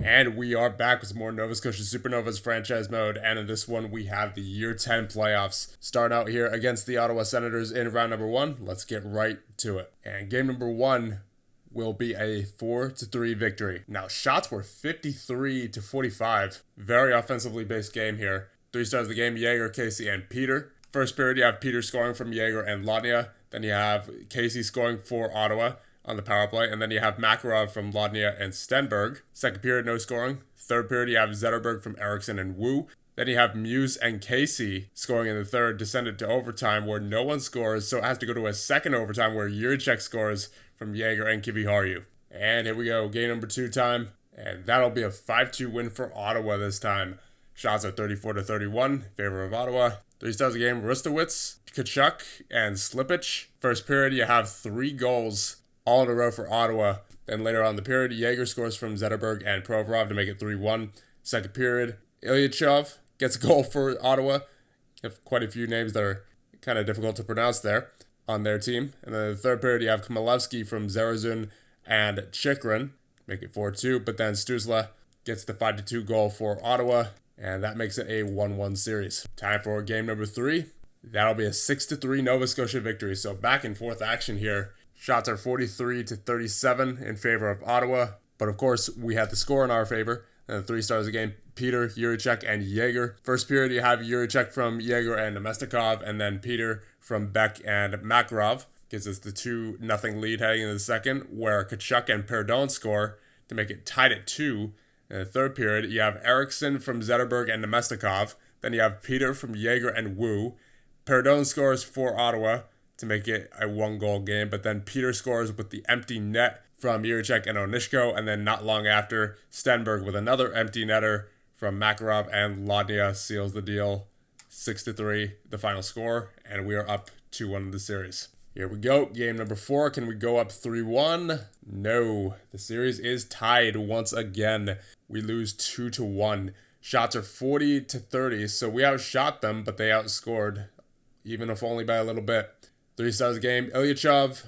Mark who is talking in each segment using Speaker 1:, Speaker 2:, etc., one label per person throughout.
Speaker 1: And we are back with some more Nova Scotia Supernovas franchise mode, and in this one we have the Year 10 playoffs. Starting out here against the Ottawa Senators in round number 1, let's get right to it. And game number 1 will be a 4-3 victory. Now, shots were 53-45. Very offensively based game here. 3 stars of the game, Jaeger, Casey, and Peter. First period, you have Peter scoring from Jaeger and Lodnia. Then you have Casey scoring for Ottawa on the power play, and then you have Makarov from Lodnia and Stenberg. Second period, no scoring. Third period, you have Zetterberg from Eriksson and Wu. Then you have Muse and Casey scoring in the third, descended to overtime where no one scores, so it has to go to a second overtime where Juricek scores from Jaeger and Kiviharju. And here we go, game number 2 time, and that'll be a 5-2 win for Ottawa this time. Shots are 34-31 in favor of Ottawa. 3 stars of the game, Ristowitz, Tkachuk, and Slipich. First period, you have 3 goals all in a row for Ottawa. Then later on in the period, Jaeger scores from Zetterberg and Provorov to make it 3-1. Second period, Ilyachov gets a goal for Ottawa. You have quite a few names that are kind of difficult to pronounce there on their team. And then in the third period, you have Komalevsky from Zarazun and Chikrin, make it 4-2. But then Stützle gets the 5-2 goal for Ottawa, and that makes it a 1-1 series. Time for game number 3. That'll be a 6-3 Nova Scotia victory. So back and forth action here. Shots are 43-37 in favor of Ottawa. But of course, we had the score in our favor. And the 3 stars of the game, Peter, Juricek, and Jaeger. First period, you have Juricek from Jaeger and Nemestikov, and then Peter from Beck and Makarov. Gives us the 2-0 lead heading into the second, where Tkachuk and Perdon score to make it tied at 2. In the third period, you have Eriksson from Zetterberg and Nemestikov. Then you have Peter from Jaeger and Wu. Perdon scores for Ottawa to make it a 1-goal game, but then Peter scores with the empty net from Juricek and Onishko, and then not long after, Stenberg with another empty netter from Makarov, and Lodnia seals the deal. 6-3, the final score, and we are up 2-1 in the series. Here we go, game number 4. Can we go up 3-1? No, the series is tied once again. We lose 2-1. Shots are 40-30, so we outshot them, but they outscored, even if only by a little bit. 3 stars of the game, Ilyachov,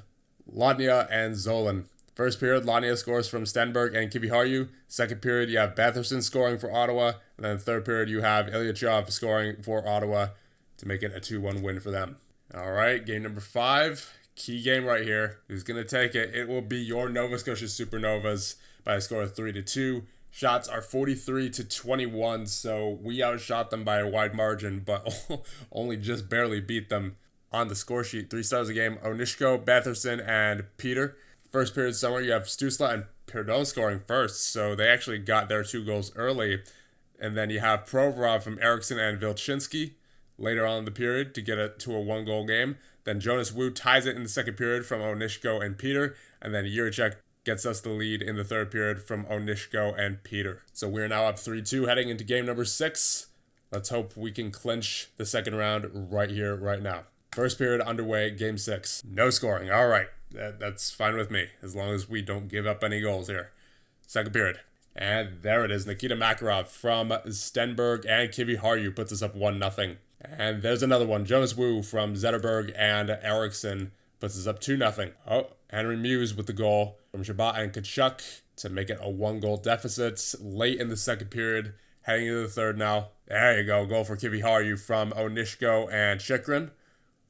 Speaker 1: Lodnia, and Zolan. First period, Lodnia scores from Stenberg and Kiviharju. Second period, you have Batherson scoring for Ottawa. And then third period, you have Ilyachov scoring for Ottawa to make it a 2-1 win for them. All right, game number 5. Key game right here. Who's going to take it? It will be your Nova Scotia Supernovas by a score of 3-2. Shots are 43-21, so we outshot them by a wide margin, but only just barely beat them on the score sheet. 3 stars of the game, Onishko, Batherson, and Peter. First period somewhere, you have Stützle and Perdon scoring first, so they actually got their 2 goals early. And then you have Provorov from Eriksson and Vilchinski later on in the period to get it to a 1-goal game. Then Jonas Wu ties it in the second period from Onishko and Peter, and then Juricek gets us the lead in the third period from Onishko and Peter. So we're now up 3-2 heading into game number 6. Let's hope we can clinch the second round right here, right now. First period underway, game 6. No scoring. All right. That's fine with me, as long as we don't give up any goals here. Second period. And there it is. Nikita Makarov from Stenberg and Kiviharju puts us up 1-0. And there's another one. Jonas Wu from Zetterberg and Eriksson puts us up 2-0. Oh, Henry Muse with the goal from Shabbat and Tkachuk to make it a 1-goal deficit late in the second period. Heading into the third now. There you go. Goal for Kiviharju from Onishko and Chikrin.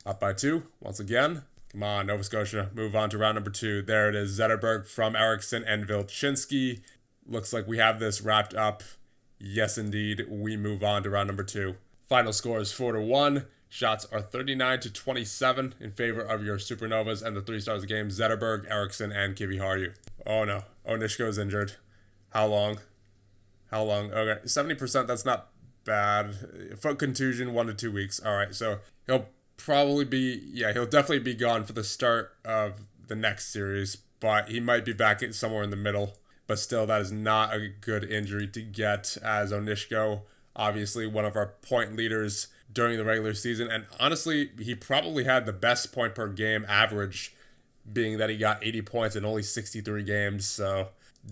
Speaker 1: Up by 2 once again. Come on, Nova Scotia. Move on to round number 2. There it is. Zetterberg from Eriksson and Vilchinski. Looks like we have this wrapped up. Yes, indeed. We move on to round number 2. Final score is 4-1. Shots are 39-27 in favor of your Supernovas, and the 3 stars of the game, Zetterberg, Eriksson, and Kiviharju. Oh no. Onishko is injured. How long? Okay, 70%, that's not bad. Foot contusion, 1 to 2 weeks. All right, so he'll definitely be gone for the start of the next series, but he might be back somewhere in the middle. But still, that is not a good injury to get, as Onishko, obviously one of our point leaders during the regular season, and honestly, he probably had the best point per game average, being that he got 80 points in only 63 games, so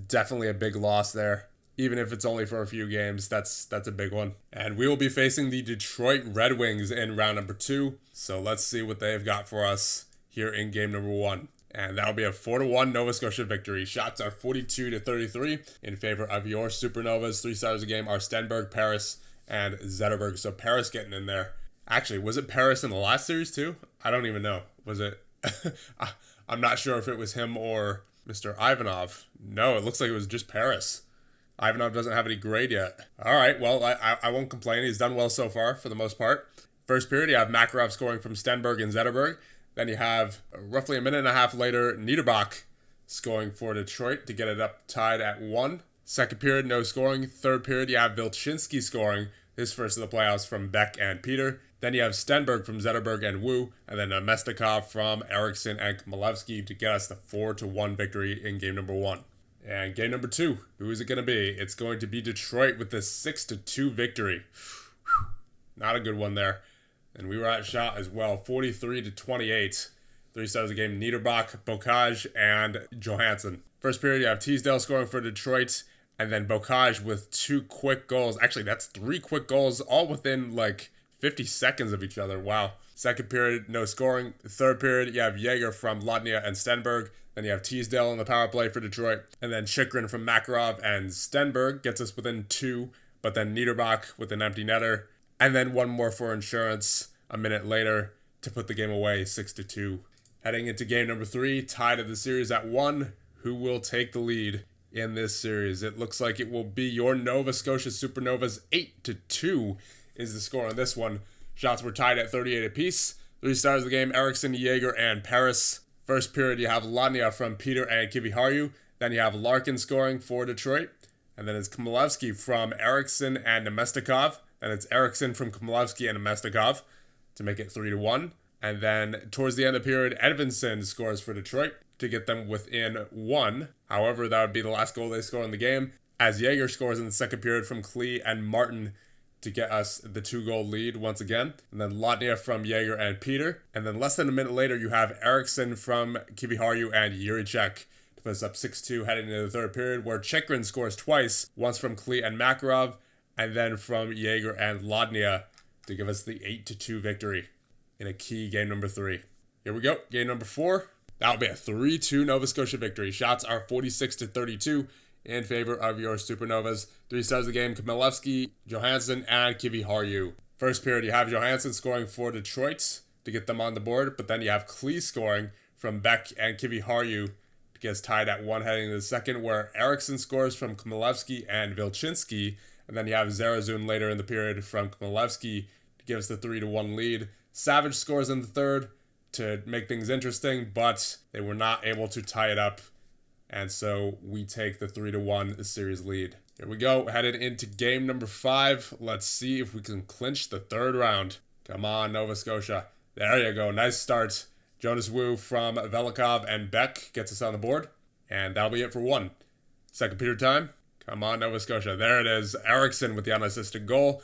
Speaker 1: definitely a big loss there. Even if it's only for a few games, that's a big one. And we will be facing the Detroit Red Wings in round number 2. So let's see what they've got for us here in game number 1. And that'll be a 4-1 Nova Scotia victory. Shots are 42-33 in favor of your Supernovas. 3 stars a game are Stenberg, Paris, and Zetterberg. So Paris getting in there. Actually, was it Paris in the last series too? I don't even know. Was it? I'm not sure if it was him or Mr. Ivanov. No, it looks like it was just Paris. Ivanov doesn't have any grade yet. All right, well, I won't complain. He's done well so far for the most part. First period, you have Makarov scoring from Stenberg and Zetterberg. Then you have, roughly a minute and a half later, Niederbach scoring for Detroit to get it up tied at 1. Second period, no scoring. Third period, you have Vilchinski scoring his first of the playoffs from Beck and Peter. Then you have Stenberg from Zetterberg and Wu, and then Mestikov from Eriksson and Khmelevsky to get us the 4-1 victory in game number 1. And game number 2, who is it going to be? It's going to be Detroit with the 6-2 victory. Not a good one there. And we were outshot as well, 43-28. 3 stars a game, Niederbach, Bocage, and Johansson. First period, you have Teasdale scoring for Detroit, and then Bocage with 2 quick goals. Actually, that's 3 quick goals, all within, 50 seconds of each other. Wow. Second period, no scoring. Third period, you have Jaeger from Lodnia and Stenberg. Then you have Teasdale on the power play for Detroit. And then Chychrun from Makarov and Stenberg gets us within 2. But then Niederbach with an empty netter. And then one more for insurance a minute later to put the game away, 6-2. Heading into game number 3, tied of the series at 1. Who will take the lead in this series? It looks like it will be your Nova Scotia Supernovas. 8-2 is the score on this one. Shots were tied at 38 apiece. 3 stars of the game, Eriksson, Jaeger, and Paris. First period, you have Lodnia from Peter and Kiviharju. Then you have Larkin scoring for Detroit. And then it's Khmelevsky from Eriksson and Nemestikov. And it's Eriksson from Khmelevsky and Nemestikov to make it 3-1. And then towards the end of the period, Edvinsson scores for Detroit to get them within 1. However, that would be the last goal they score in the game, as Jaeger scores in the second period from Klee and Martin to get us the 2-goal lead once again. And then Lodnia from Jaeger and Peter. And then less than a minute later, you have Eriksson from Kiviharju and Yurichek to put us up 6-2 heading into the third period, where Chychrun scores twice, once from Klee and Makarov, and then from Jaeger and Lodnia to give us the 8-2 victory in a key game number 3. Here we go, game number 4. That'll be a 3-2 Nova Scotia victory. Shots are 46-32 in favor of your Supernovas. 3 stars of the game, Khmelevsky, Johansson, and Kiviharju. First period, you have Johansson scoring for Detroit to get them on the board, but then you have Klee scoring from Beck and Kiviharju to get us tied at 1 heading into the second, where Eriksson scores from Khmelevsky and Vilchinski, and then you have Zarazun later in the period from Khmelevsky to give us the 3-1 lead. Savage scores in the third to make things interesting, but they were not able to tie it up, and so we take the 3-1 series lead. Here we go, headed into game number 5. Let's see if we can clinch the third round. Come on, Nova Scotia. There you go, nice start. Jonas Wu from Velikov and Beck gets us on the board, and that'll be it for 1. Second period time. Come on, Nova Scotia. There it is. Eriksson with the unassisted goal.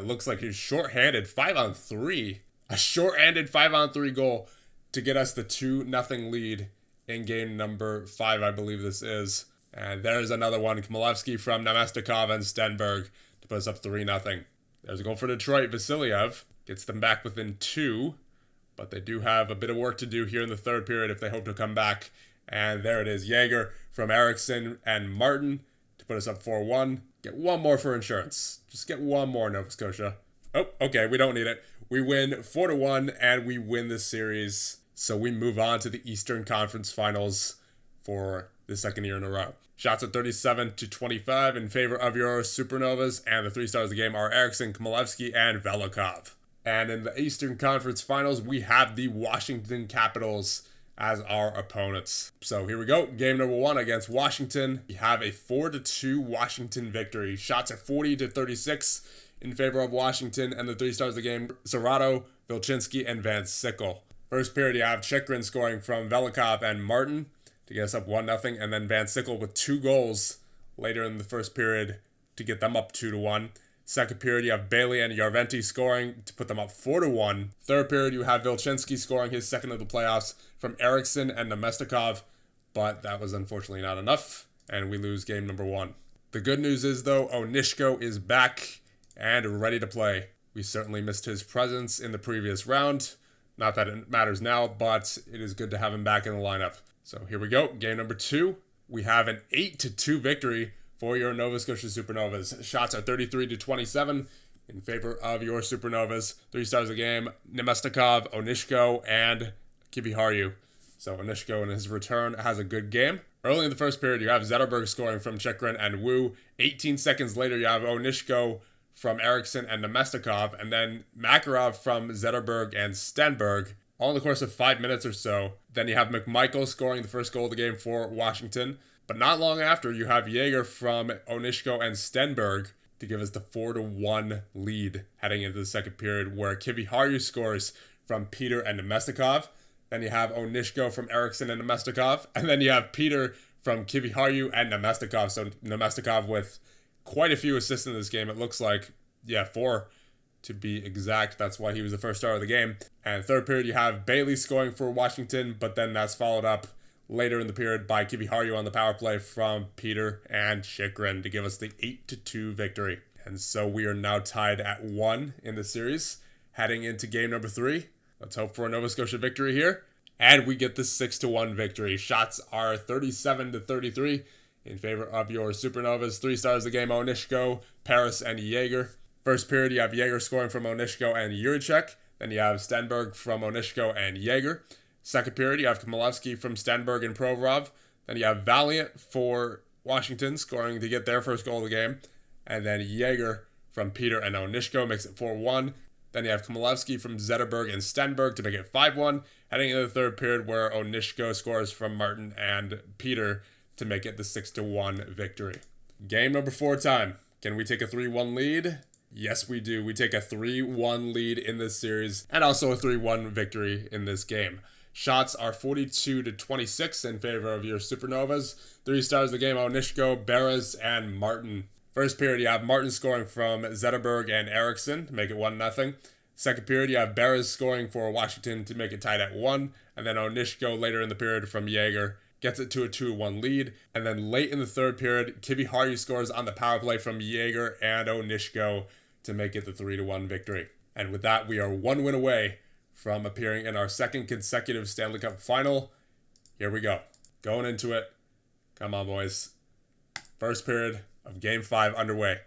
Speaker 1: Looks like he's short-handed. 5-on-3. A short-handed 5-on-3 goal to get us the 2-0 lead in game number 5, I believe this is. And there's another one. Khmelevsky from Nemestikov and Stenberg to put us up 3-0. There's a goal for Detroit. Vasilyev gets them back within 2. But they do have a bit of work to do here in the third period if they hope to come back. And there it is. Jaeger from Eriksson and Martin to put us up 4-1. Get one more for insurance. Just get one more, Nova Scotia. Oh, okay, we don't need it. We win 4-1, and we win this series. So we move on to the Eastern Conference Finals for the second year in a row. Shots at 37-25 in favor of your Supernovas, and the 3 stars of the game are Eriksson, Khmelevsky, and Velikov. And in the Eastern Conference Finals, we have the Washington Capitals as our opponents. So here we go. Game number 1 against Washington. We have a 4-2 Washington victory. Shots at 40-36 in favor of Washington, and the 3 stars of the game, Zarato, Vilchinski, and Van Sickle. First period, you have Chychrun scoring from Velikov and Martin to get us up 1-0, and then Van Sickle with 2 goals later in the first period to get them up 2-1. Second period, you have Bailey and Yarventi scoring to put them up 4-1. Third period, you have Vilchinski scoring his second of the playoffs from Eriksson and Nemestikov, but that was unfortunately not enough, and we lose game number 1. The good news is, though, Onishko is back and ready to play. We certainly missed his presence in the previous round. Not that it matters now, but it is good to have him back in the lineup. So here we go. Game number 2. We have an 8-2 victory for your Nova Scotia Supernovas. Shots are 33-27 in favor of your Supernovas. 3 stars a game: Nemestikov, Onishko, and Kiviharju. So Onishko in his return has a good game. Early in the first period, you have Zetterberg scoring from Chychrun and Wu. 18 seconds later, you have Onishko from Eriksson and Nemestikov, and then Makarov from Zetterberg and Stenberg, all in the course of 5 minutes or so. Then you have McMichael scoring the first goal of the game for Washington. But not long after, you have Jaeger from Onishko and Stenberg to give us the 4-1 lead heading into the second period, where Kiviharju scores from Peter and Nemestikov. Then you have Onishko from Eriksson and Nemestikov. And then you have Peter from Kiviharju and Nemestikov. So Nemestikov with quite a few assists in this game. It looks like, 4 to be exact. That's why he was the first star of the game. And third period, you have Bailey scoring for Washington, but then that's followed up later in the period by Kiviharju on the power play from Peter and Chychrun to give us the 8-2 victory. And so we are now tied at 1 in the series, heading into game number 3. Let's hope for a Nova Scotia victory here. And we get the 6-1 victory. Shots are 37-33 in favor of your Supernovas. 3 stars a game: Onishko, Paris, and Jaeger. First period, you have Jaeger scoring from Onishko and Juricek. Then you have Stenberg from Onishko and Jaeger. Second period, you have Chmielewski from Stenberg and Provorov. Then you have Valiant for Washington scoring to get their first goal of the game. And then Jaeger from Peter and Onishko makes it 4-1. Then you have Chmielewski from Zetterberg and Stenberg to make it 5-1. Heading into the third period, where Onishko scores from Martin and Peter to make it the 6-1 victory. Game number 4 time. Can we take a 3-1 lead? Yes, we do. We take a 3-1 lead in this series, and also a 3-1 victory in this game. Shots are 42-26 in favor of your Supernovas. 3 stars of the game: Onishko, Beres, and Martin. First period, you have Martin scoring from Zetterberg and Eriksson to make it 1-0. Second period, you have Beres scoring for Washington to make it tied at 1. And then Onishko later in the period from Jaeger gets it to a 2-1 lead. And then late in the third period, Kiviharju scores on the power play from Jaeger and Onishko to make it the 3-1 victory. And with that, we are 1 win away from appearing in our second consecutive Stanley Cup Final. Here we go. Going into it. Come on, boys. First period of Game 5 underway.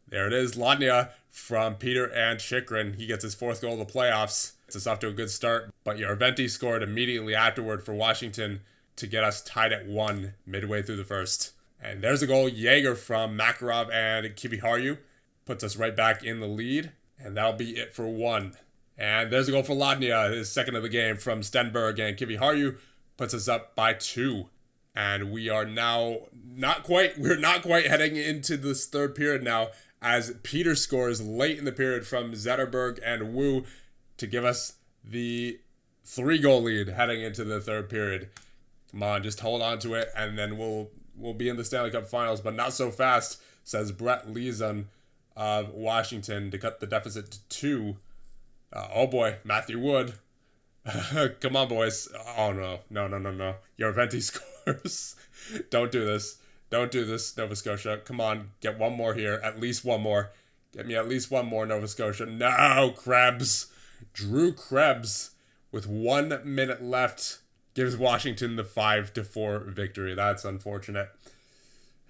Speaker 1: There it is. Latnia from Peter and Chychrun. He gets his 4th goal of the playoffs. It's us off to a good start. But Yarventi scored immediately afterward for Washington to get us tied at 1 midway through the first. And there's a goal. Jaeger from Makarov and Kiviharju puts us right back in the lead. And that'll be it for 1. And there's a goal for Latnia, his 2nd of the game from Stenberg, and Kiviharju puts us up by 2. And we are now we're not quite heading into this third period now, as Peter scores late in the period from Zetterberg and Wu to give us the 3-goal lead heading into the third period. Come on, just hold on to it, and then we'll be in the Stanley Cup Finals, but not so fast, says Brett Leeson of Washington, to cut the deficit to 2. Oh boy, Matthew Wood. Come on, boys. Oh, no. Yarventi scores. Don't do this. Don't do this, Nova Scotia. Come on, get one more here. At least one more. Get me at least one more, Nova Scotia. No, Krebs. Drew Krebs, with 1 minute left, gives Washington the 5-4 victory. That's unfortunate.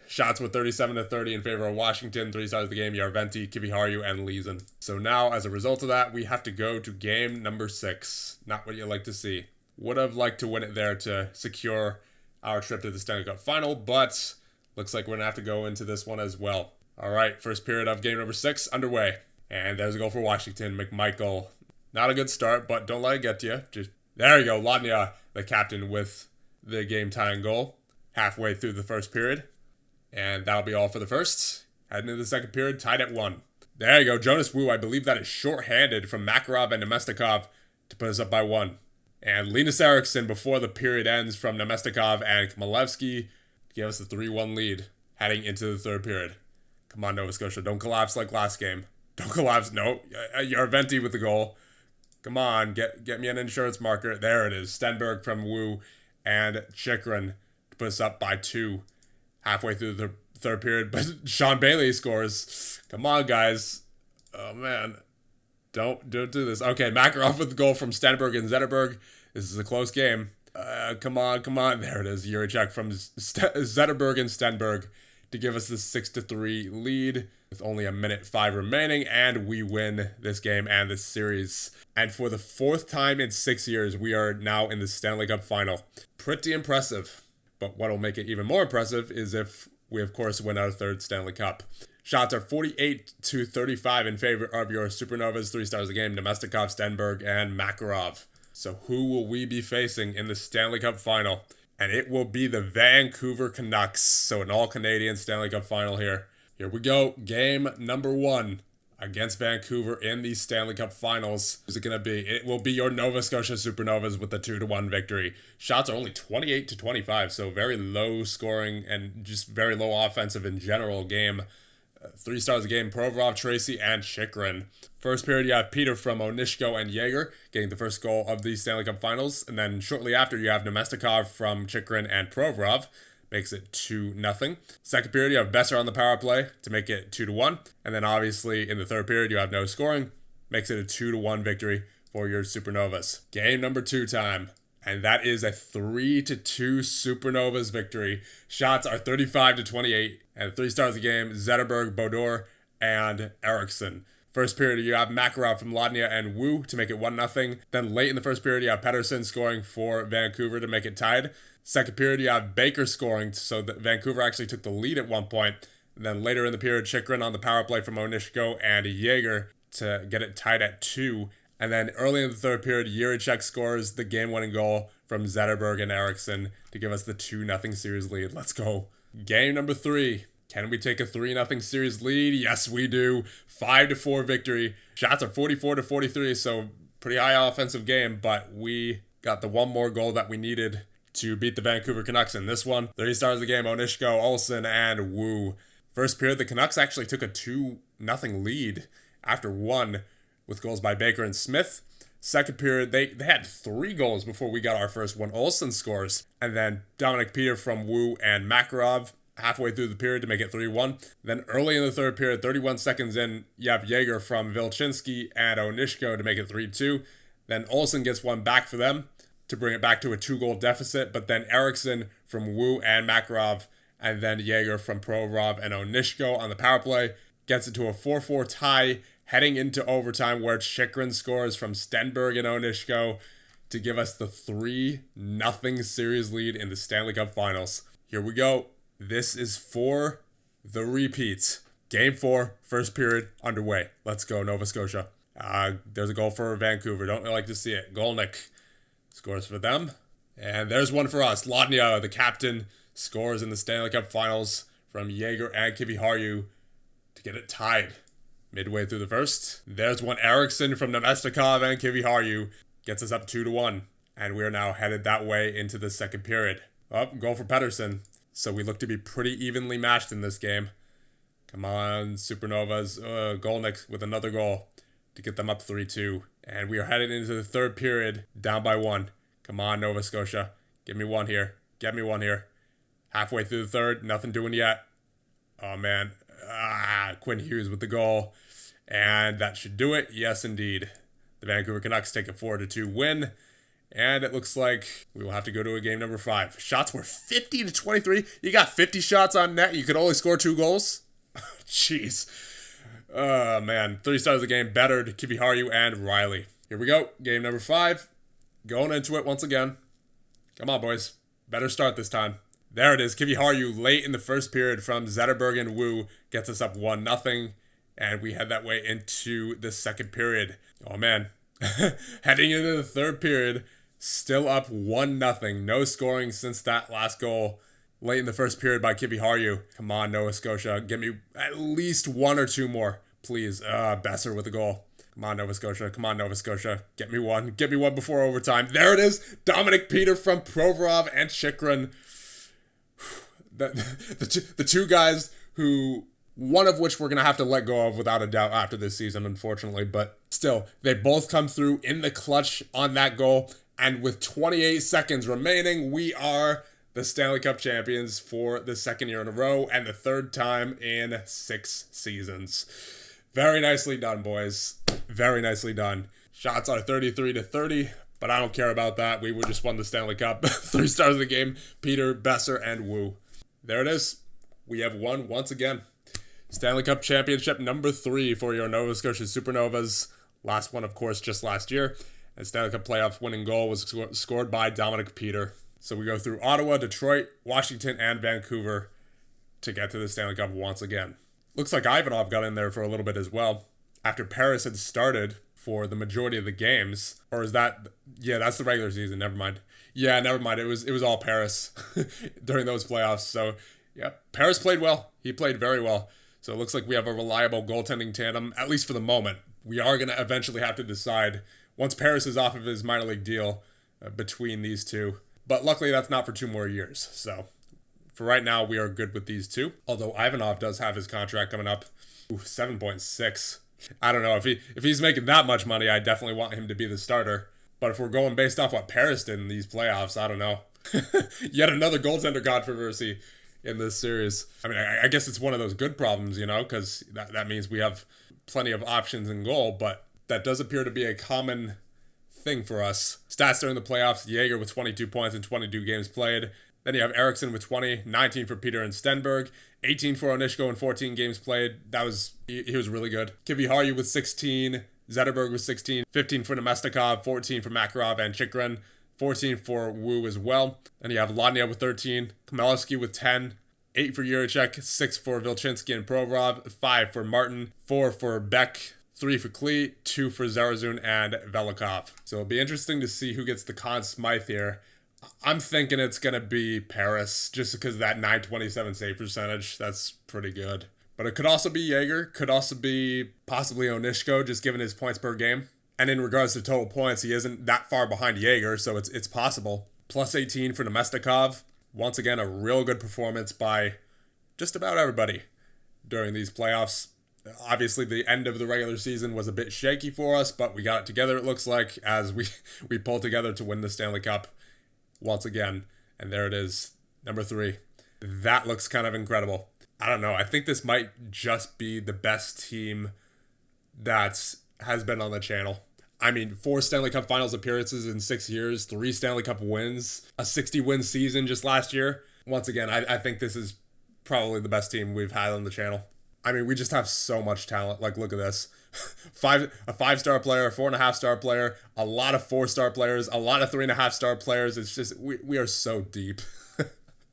Speaker 1: Shots were 37-30 in favor of Washington. 3 stars of the game: Yarventi, Kiviharju, and Leeson. So now, as a result of that, we have to go to game number 6. Not what you like to see. Would have liked to win it there to secure our trip to the Stanley Cup Final, but looks like we're going to have to go into this one as well. All right, first period of game number 6 underway. And there's a goal for Washington. McMichael. Not a good start, but don't let it get to you. There you go. Latnia, the captain, with the game-tying goal halfway through the first period. And that'll be all for the first. Heading into the second period, tied at 1. There you go. Jonas Wu, I believe that is short-handed from Makarov and Nemestikov to put us up by 1. And Linus Eriksson before the period ends from Nemestikov and Chmielewski to give us the 3-1 lead heading into the third period. Come on, Nova Scotia. Don't collapse like last game. Don't collapse. No. Yarventi with the goal. Come on. Get me an insurance marker. There it is. Stenberg from Wu and Chychrun to put us up by 2 halfway through the third period. But Sean Bailey scores. Come on, guys. Oh, man. Don't do this. Okay, Makarov with the goal from Stenberg and Zetterberg. This is a close game. Come on. There it is. Juricek from Zetterberg and Stenberg to give us the 6-3 lead with only a minute 5 remaining, and we win this game and this series. And for the 4th time in 6 years, we are now in the Stanley Cup Final. Pretty impressive. But what will make it even more impressive is if we, of course, win our 3rd Stanley Cup. Shots are 48-35 in favor of your Supernovas. 3 stars a game, Nemestikov, Stenberg, and Makarov. So who will we be facing in the Stanley Cup Final? And it will be the Vancouver Canucks. So an all-Canadian Stanley Cup Final here. Here we go. Game number 1 against Vancouver in the Stanley Cup Finals. Who's it going to be? It will be your Nova Scotia Supernovas with the 2-1 victory. Shots are only 28-25, so very low scoring and just very low offensive in general game. 3 stars a game, Provorov, Tracy, and Chychrun. First period, you have Peter from Onishko and Jaeger getting the first goal of the Stanley Cup Finals. And then shortly after, you have Nemestikov from Chychrun and Provorov. Makes it 2-0. Second period, you have Besser on the power play to make it 2-1. And then obviously in the third period, you have no scoring. Makes it a 2-1 victory for your Supernovas. Game number 2 time. And that is a 3-2 Supernovas victory. Shots are 35-28. And 3 stars a game, Zetterberg, Bodor, and Eriksson. First period, you have Makarov from Lodnia and Wu to make it 1-0. Then late in the first period, you have Pettersson scoring for Vancouver to make it tied. Second period, you have Baker scoring, so that Vancouver actually took the lead at one point. And then later in the period, Chychrun on the power play from Onishko and Jaeger to get it tied at 2. And then early in the third period, Juricek scores the game-winning goal from Zetterberg and Eriksson to give us the 2-0 series lead. Let's go. Game number 3. Can we take a 3-0 series lead? Yes, we do. 5-4 victory. Shots are 44-43, so pretty high offensive game, but we got the one more goal that we needed to beat the Vancouver Canucks in this one. 30 stars of the game, Onishko, Olsen, and Wu. First period, the Canucks actually took a 2-0 lead after 1 with goals by Baker and Smith. Second period, they had 3 goals before we got our first one. Olsen scores. And then Dominic Peter from Wu and Makarov halfway through the period to make it 3-1. Then early in the third period, 31 seconds in, you have Jaeger from Vilchinski and Onishko to make it 3-2. Then Olsen gets one back for them to bring it back to a 2-goal deficit. But then Eriksson from Wu and Makarov, and then Jaeger from Provorov and Onishko on the power play gets it to a 4-4 tie heading into overtime, where Chychrun scores from Stenberg and Onishko to give us the 3-0 series lead in the Stanley Cup Finals. Here we go. This is for the repeats. Game 4, first period underway. Let's go, Nova Scotia. There's a goal for Vancouver. Don't really like to see it. Golnick scores for them. And there's one for us. Lodnia, the captain, scores in the Stanley Cup Finals from Jaeger and Kiviharju to get it tied midway through the first. There's one Eriksson from Nemestikov and Kiviharju. Gets us up 2-1. And we are now headed that way into the second period. Goal for Pettersson. So we look to be pretty evenly matched in this game. Come on, Supernovas. Golnick with another goal to get them up 3-2. And we are headed into the third period, down by 1. Come on, Nova Scotia. Give me one here. Get me one here. Halfway through the third, nothing doing yet. Oh, man. Quinn Hughes with the goal. And that should do it. Yes, indeed. The Vancouver Canucks take a 4-2 win. And it looks like we will have to go to a game number 5. Shots were 50-23. You got 50 shots on net. You could only score 2 goals. Jeez. Oh, man. 3 stars of the game. Bettered, Kiviharju, and Riley. Here we go. Game number 5. Going into it once again. Come on, boys. Better start this time. There it is. Kiviharju late in the first period from Zetterberg and Wu gets us up 1-0. And we head that way into the second period. Oh, man. Heading into the third period, still up 1-0. No scoring since that last goal late in the first period by Kiviharju. Come on, Nova Scotia. Give me at least 1 or 2 more, please. Besser with a goal. Come on, Nova Scotia. Come on, Nova Scotia. Get me one. Get me one before overtime. There it is. Dominic Peter from Provorov and Chychrun. The two guys who, one of which we're going to have to let go of without a doubt after this season, unfortunately. But still, they both come through in the clutch on that goal. And with 28 seconds remaining, we are the Stanley Cup champions for the second year in a row and the third time in 6 seasons. Very nicely done, boys. Very nicely done. Shots are 33-30, but I don't care about that. We just won the Stanley Cup. 3 stars of the game, Peter, Besser, and Wu. There it is. We have won once again. Stanley Cup Championship number 3 for your Nova Scotia Supernovas. Last one, of course, just last year. And Stanley Cup playoff winning goal was scored by Dominic Peter. So we go through Ottawa, Detroit, Washington, and Vancouver to get to the Stanley Cup once again. Looks like Ivanov got in there for a little bit as well. After Paris had started for the majority of the games. Or is that... Yeah, that's the regular season. Never mind. Yeah, never mind. It was all Paris during those playoffs. So, yeah, Paris played well. He played very well. So it looks like we have a reliable goaltending tandem, at least for the moment. We are going to eventually have to decide, once Paris is off of his minor league deal, between these two. But luckily, that's not for 2 more years. So for right now, we are good with these two. Although Ivanov does have his contract coming up. 7.6. I don't know. If he's making that much money, I definitely want him to be the starter. But if we're going based off what Paris did in these playoffs, I don't know. Yet another goaltender controversy in this series. I mean, I guess it's one of those good problems, you know, because that means we have plenty of options in goal, but that does appear to be a common thing for us. Stats during the playoffs, Jaeger with 22 points in 22 games played. Then you have Eriksson with 20, 19 for Peter and Stenberg, 18 for Onishko in 14 games played. He was really good. Kiviharju with 16, Zetterberg with 16, 15 for Nemestikov, 14 for Makarov and Chikrin, 14 for Wu as well. Then you have Ladnia with 13, Khmelevsky with 10, 8 for Juracek, 6 for Vilchinski and Provorov, 5 for Martin, 4 for Beck, 3 for Klee, 2 for Zarazun and Velikov. So it'll be interesting to see who gets the Conn Smythe here. I'm thinking it's going to be Paris, just because of that 927 save percentage. That's pretty good. But it could also be Jaeger, could also be possibly Onishko, just given his points per game. And in regards to total points, he isn't that far behind Jaeger, so it's possible. Plus 18 for Nemestikov. Once again, a real good performance by just about everybody during these playoffs. Obviously, the end of the regular season was a bit shaky for us, but we got it together, it looks like, as we pulled together to win the Stanley Cup once again. And there it is, number 3. That looks kind of incredible. I don't know. I think this might just be the best team that has been on the channel. I mean, 4 Stanley Cup Finals appearances in 6 years, 3 Stanley Cup wins, a 60-win season just last year. Once again, I think this is probably the best team we've had on the channel. I mean, we just have so much talent. Like, look at this. A 5-star player, a 4.5-star player, a lot of 4-star players, a lot of 3.5-star players. It's just, we are so deep.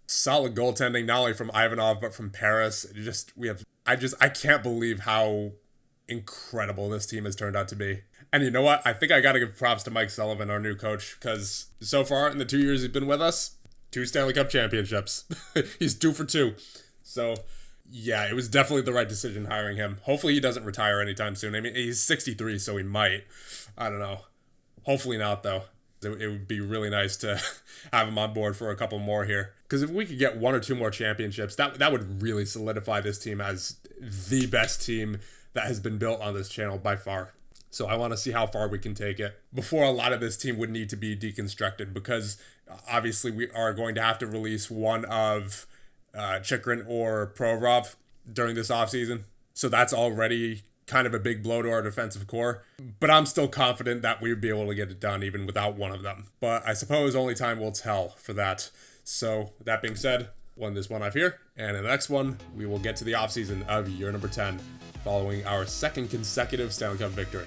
Speaker 1: Solid goaltending, not only from Ivanov, but from Paris. I can't believe how incredible this team has turned out to be. And you know what? I think I got to give props to Mike Sullivan, our new coach, because so far in the 2 years he's been with us, 2 Stanley Cup championships. He's 2 for 2. So, yeah, it was definitely the right decision hiring him. Hopefully he doesn't retire anytime soon. I mean, he's 63, so he might. I don't know. Hopefully not, though. It would be really nice to have him on board for a couple more here. Because if we could get 1 or 2 more championships, that would really solidify this team as the best team that has been built on this channel by far. So I want to see how far we can take it before a lot of this team would need to be deconstructed, because obviously we are going to have to release one of Chikrin or Provorov during this offseason. So that's already kind of a big blow to our defensive core. But I'm still confident that we would be able to get it done even without one of them. But I suppose only time will tell for that. So that being said, we'll end this one off here. And in the next one, we will get to the offseason of year number 10, following our 2nd consecutive Stanley Cup victory.